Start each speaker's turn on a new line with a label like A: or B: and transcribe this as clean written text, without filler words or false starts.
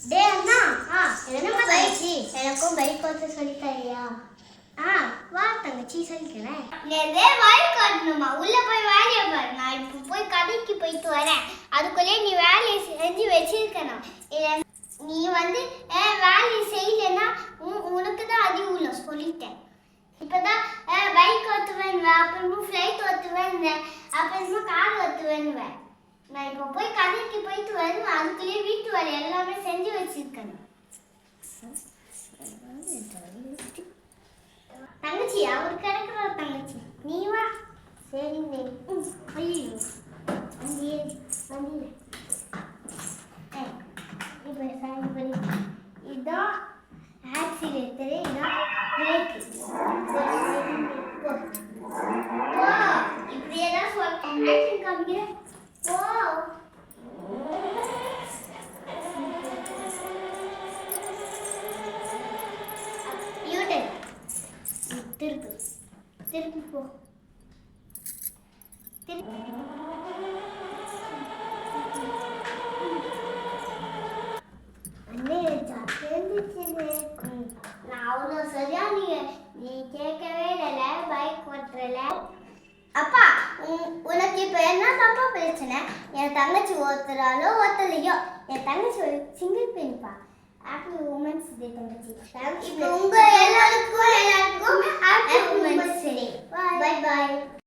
A: டேய் அண்ணா என்னம்மா தங்கச்சி எனக்கும் பைக் ஓட்ட சொல்லி தரியா வா தங்கச்சி சொல்லிக்கிறேன் நிறைய பைக் ஓட்டணுமா உள்ள போய் வேலையை பாரு நான் இப்போ போய் கடைக்கு போயிட்டு வரேன் அதுக்குள்ளே நீ வேலையை செஞ்சு வச்சிருக்கணும் நீ வந்து வேலையை செய்யலைன்னா உனக்கு தான் அறிவு இல்லை சொல்லிட்டேன் இப்போதான் பைக் ஓட்டுவேன் அப்புறமா ஃப்ளைட் ஓட்டுவேன் அப்புறமா கார் ஓட்டுவேன்னுவேன் நான் இப்போ போய் கடைக்கு போயிட்டு வருவேன் அதுக்குள்ளேயே வீட்டு வேலை எல்லாமே செஞ்சு வச்சிருக்கணும் தங்கச்சி அவர் கிடக்குறார் தங்கச்சி நீ வா சரிங்க ஐயோ வண்டியே வண்டியில் இப்போ சாமி பண்ணி இதுதான் ஆக்சிலேட்டரு இதுதான் பிரேக்கு இப்படியே தான் சொல்ல காமிக்கிறேன் ஓ யூட்டன் திருப்பு திருப்பி போ நான் அவ்வளோ சரியா நீ கேட்கவே இல்லை பைக் ஓட்டுறல அப்பா உனக்கு இப்போ என்ன தப்பா பிரச்சனை என் தங்கச்சி ஓத்துறாலோ ஓத்தலையோ என் தங்கச்சி ஒரு சிங்கிள் பெண்ப்பா ஹாப்பி உமன்ஸ் டே தங்கச்சி இப்போ உங்க எல்லாருக்கும் happy women's day bye by